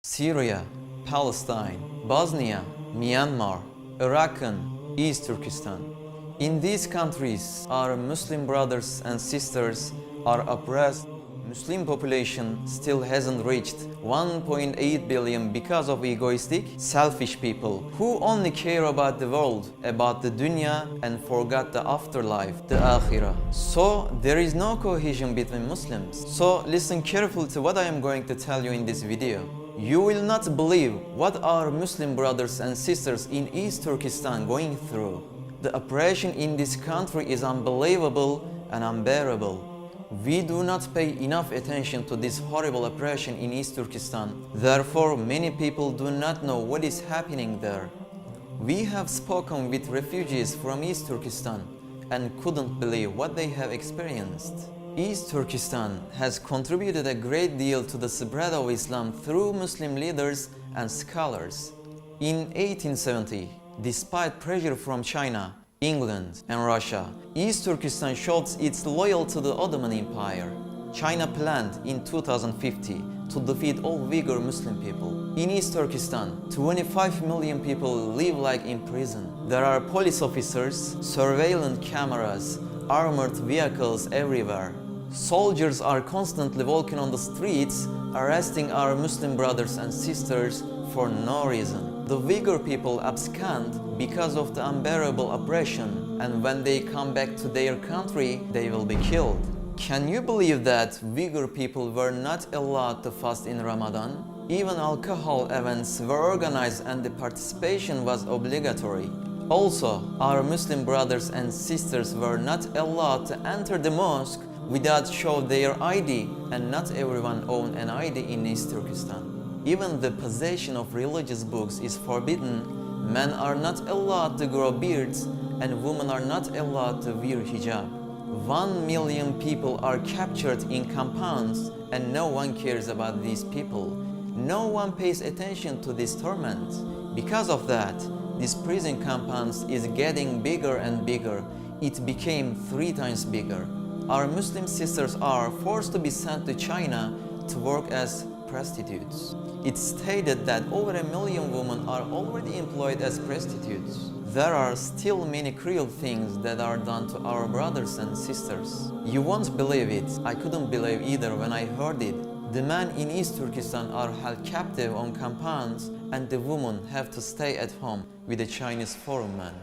Syria, Palestine, Bosnia, Myanmar, Iraq, and East Turkestan. In these countries, our Muslim brothers and sisters are oppressed. Muslim population still hasn't reached 1.8 billion because of egoistic, selfish people who only care about the world, about the dunya, and forgot the afterlife, the akhirah. So there is no cohesion between Muslims. So listen carefully to what I am going to tell you in this video. You will not believe what our Muslim brothers and sisters in East Turkestan going through. The oppression in this country is unbelievable and unbearable. We do not pay enough attention to this horrible oppression in East Turkestan. Therefore, many people do not know what is happening there. We have spoken with refugees from East Turkestan and couldn't believe what they have experienced. East Turkestan has contributed a great deal to the spread of Islam through Muslim leaders and scholars. In 1870, despite pressure from China, England and Russia, East Turkestan showed its loyalty to the Ottoman Empire. China planned in 2050 to defeat all Uyghur Muslim people. In East Turkestan, 25 million people live like in prison. There are police officers, surveillance cameras, armored vehicles everywhere. Soldiers are constantly walking on the streets, arresting our Muslim brothers and sisters for no reason. The Uyghur people abscond because of the unbearable oppression, and when they come back to their country, they will be killed. Can you believe that Uyghur people were not allowed to fast in Ramadan? Even alcohol events were organized and the participation was obligatory. Also, our Muslim brothers and sisters were not allowed to enter the mosque without show their ID, and not everyone owned an ID in East Turkestan. Even the possession of religious books is forbidden. Men are not allowed to grow beards, and women are not allowed to wear hijab. 1 million people are captured in compounds, and no one cares about these people. No one pays attention to this torment. Because of that, this prison compounds is getting bigger and bigger. It became 3 times bigger. Our Muslim sisters are forced to be sent to China to work as prostitutes. It's stated that over 1 million women are already employed as prostitutes. There are still many cruel things that are done to our brothers and sisters. You won't believe it. I couldn't believe either when I heard it. The men in East Turkestan are held captive on compounds, and the women have to stay at home with a Chinese foreign man.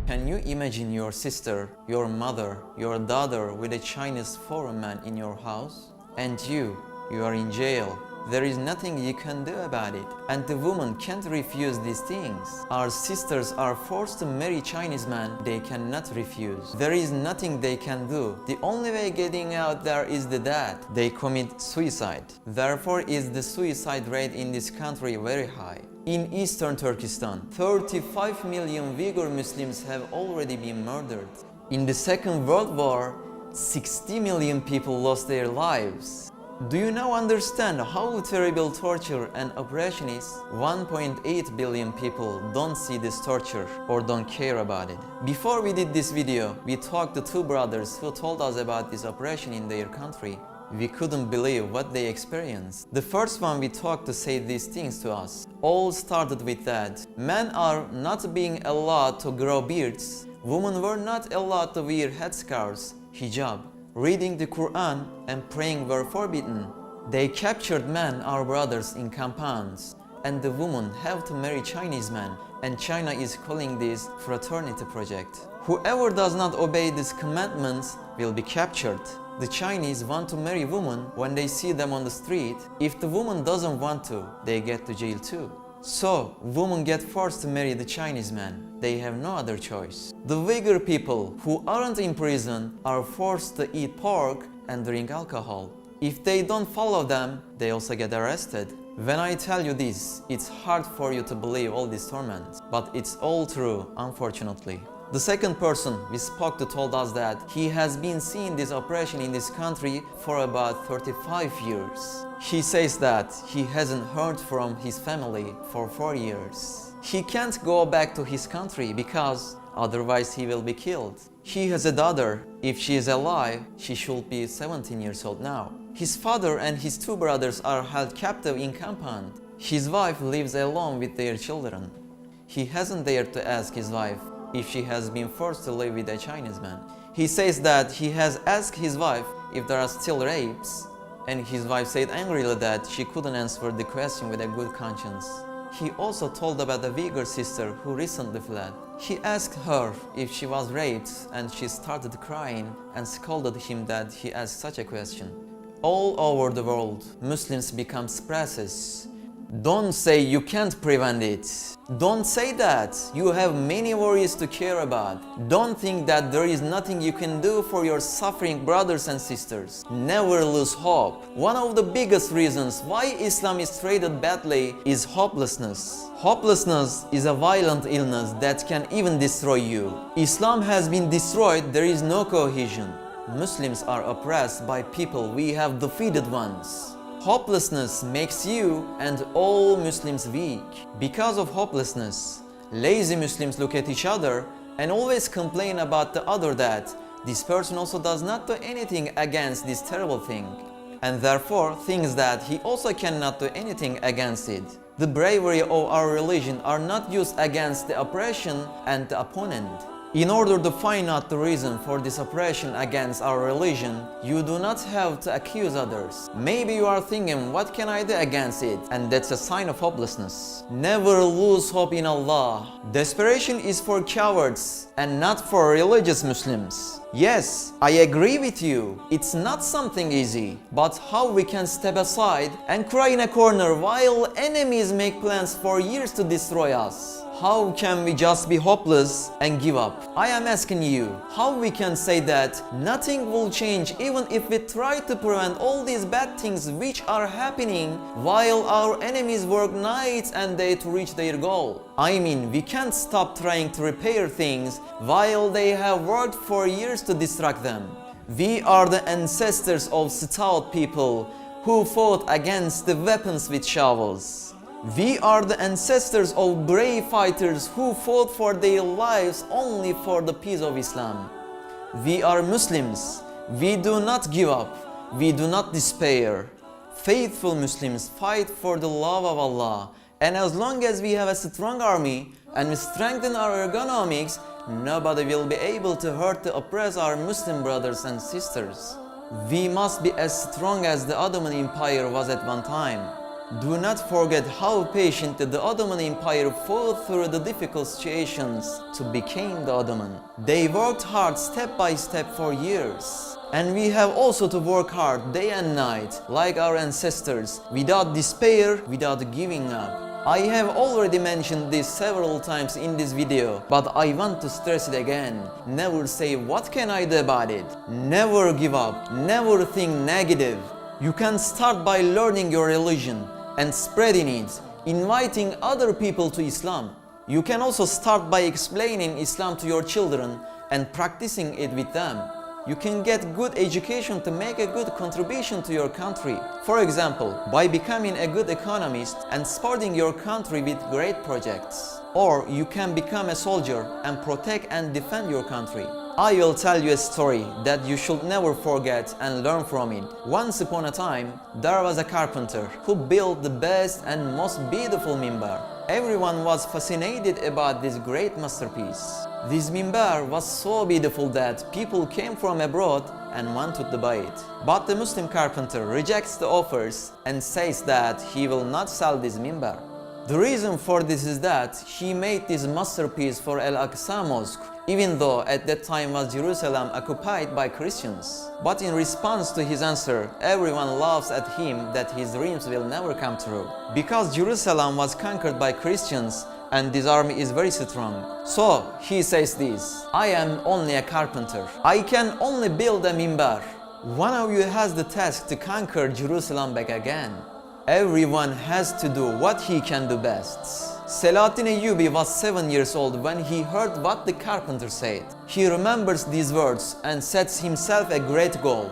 Can you imagine your sister, your mother, your daughter with a Chinese foreign man in your house? And you are in jail. There is nothing you can do about it. And the woman can't refuse these things. Our sisters are forced to marry Chinese men. They cannot refuse. There is nothing they can do. The only way getting out there is the death. They commit suicide. Therefore is the suicide rate in this country very high. In Eastern Turkestan, 35 million Uyghur Muslims have already been murdered. In the Second World War, 60 million people lost their lives. Do you now understand how terrible torture and oppression is? 1.8 billion people don't see this torture or don't care about it. Before we did this video, we talked to 2 brothers who told us about this oppression in their country. We couldn't believe what they experienced. The first one we talked to said these things to us. All started with that. Men are not being allowed to grow beards. Women were not allowed to wear headscarves, hijab. Reading the Quran and praying were forbidden. They captured men, our brothers, in compounds. And the women have to marry Chinese men. And China is calling this fraternity project. Whoever does not obey these commandments will be captured. The Chinese want to marry women when they see them on the street. If the woman doesn't want to, they get to jail too. So, women get forced to marry the Chinese man. They have no other choice. The Uyghur people who aren't in prison are forced to eat pork and drink alcohol. If they don't follow them, they also get arrested. When I tell you this, it's hard for you to believe all this torment, but it's all true, unfortunately. The second person we spoke to told us that he has been seeing this oppression in this country for about 35 years. He says that he hasn't heard from his family for 4 years. He can't go back to his country because otherwise he will be killed. He has a daughter. If she is alive, she should be 17 years old now. His father and his 2 brothers are held captive in compound. His wife lives alone with their children. He hasn't dared to ask his wife if she has been forced to live with a Chinese man. He says that he has asked his wife if there are still rapes, and his wife said angrily that she couldn't answer the question with a good conscience. He also told about the Uyghur sister who recently fled. He asked her if she was raped, and she started crying and scolded him that he asked such a question. All over the world, Muslims become suppressors. Don't say you can't prevent it. Don't say that. You have many worries to care about. Don't think that there is nothing you can do for your suffering brothers and sisters. Never lose hope. One of the biggest reasons why Islam is treated badly is hopelessness. Hopelessness is a violent illness that can even destroy you. Islam has been destroyed, there is no cohesion. Muslims are oppressed by people we have defeated once. Hopelessness makes you and all Muslims weak. Because of hopelessness, lazy Muslims look at each other and always complain about the other that this person also does not do anything against this terrible thing, and therefore thinks that he also cannot do anything against it. The bravery of our religion are not used against the oppression and the opponent. In order to find out the reason for this oppression against our religion, you do not have to accuse others. Maybe you are thinking, what can I do against it? And that's a sign of hopelessness. Never lose hope in Allah. Desperation is for cowards and not for religious Muslims. Yes, I agree with you. It's not something easy. But how we can step aside and cry in a corner while enemies make plans for years to destroy us? How can we just be hopeless and give up? I am asking you, how we can say that nothing will change even if we try to prevent all these bad things which are happening while our enemies work nights and day to reach their goal? I mean, we can't stop trying to repair things while they have worked for years to distract them. We are the ancestors of stout people who fought against the weapons with shovels. We are the ancestors of brave fighters who fought for their lives only for the peace of Islam. We are Muslims. We do not give up. We do not despair. Faithful Muslims fight for the love of Allah. And as long as we have a strong army and we strengthen our economics, nobody will be able to hurt to oppress our Muslim brothers and sisters. We must be as strong as the Ottoman Empire was at one time. Do not forget how patiently the Ottoman Empire fought through the difficult situations to become the Ottoman. They worked hard step by step for years. And we have also to work hard day and night, like our ancestors, without despair, without giving up. I have already mentioned this several times in this video, but I want to stress it again. Never say, what can I do about it? Never give up, never think negative. You can start by learning your religion and spreading it, inviting other people to Islam. You can also start by explaining Islam to your children and practicing it with them. You can get good education to make a good contribution to your country. For example, by becoming a good economist and supporting your country with great projects. Or you can become a soldier and protect and defend your country. I will tell you a story that you should never forget and learn from it. Once upon a time, there was a carpenter who built the best and most beautiful minbar. Everyone was fascinated about this great masterpiece. This minbar was so beautiful that people came from abroad and wanted to buy it. But the Muslim carpenter rejects the offers and says that he will not sell this minbar. The reason for this is that he made this masterpiece for Al-Aqsa Mosque, even though at that time was Jerusalem occupied by Christians. But in response to his answer, everyone laughs at him that his dreams will never come true. Because Jerusalem was conquered by Christians and this army is very strong. So he says this, I am only a carpenter. I can only build a minbar. One of you has the task to conquer Jerusalem back again. Everyone has to do what he can do best. Selahaddin Ayyubi was 7 years old when he heard what the carpenter said. He remembers these words and sets himself a great goal.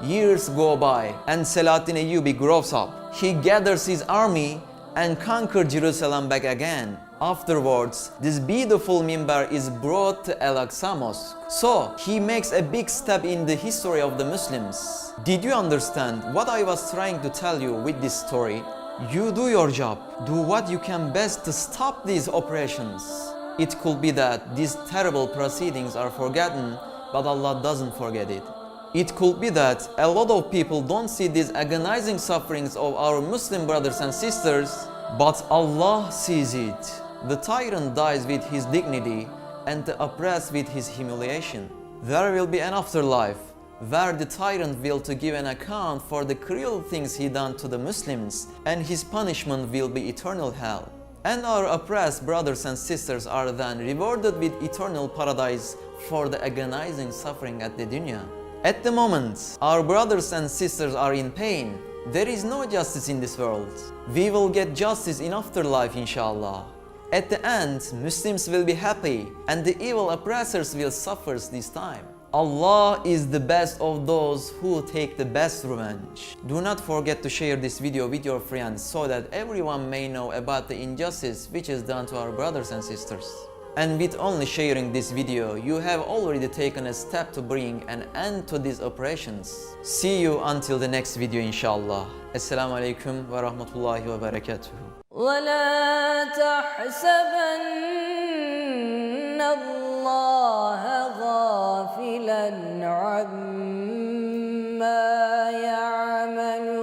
Years go by and Selahaddin Ayyubi grows up. He gathers his army and conquers Jerusalem back again. Afterwards, this beautiful minbar is brought to Al-Aqsa Mosque. So, he makes a big step in the history of the Muslims. Did you understand what I was trying to tell you with this story? You do your job. Do what you can best to stop these operations. It could be that these terrible proceedings are forgotten, but Allah doesn't forget it. It could be that a lot of people don't see these agonizing sufferings of our Muslim brothers and sisters, but Allah sees it. The tyrant dies with his dignity and the oppressed with his humiliation. There will be an afterlife where the tyrant will to give an account for the cruel things he done to the Muslims, and his punishment will be eternal hell. And our oppressed brothers and sisters are then rewarded with eternal paradise for the agonizing suffering at the dunya. At the moment, our brothers and sisters are in pain. There is no justice in this world. We will get justice in afterlife, inshallah. At the end, Muslims will be happy and the evil oppressors will suffer this time. Allah is the best of those who take the best revenge. Do not forget to share this video with your friends so that everyone may know about the injustice which is done to our brothers and sisters. And with only sharing this video, you have already taken a step to bring an end to these operations. See you until the next video, inshallah. Assalamu alaikum wa rahmatullahi wa barakatuh. ولا تحسبن الله غافلا عما يعمل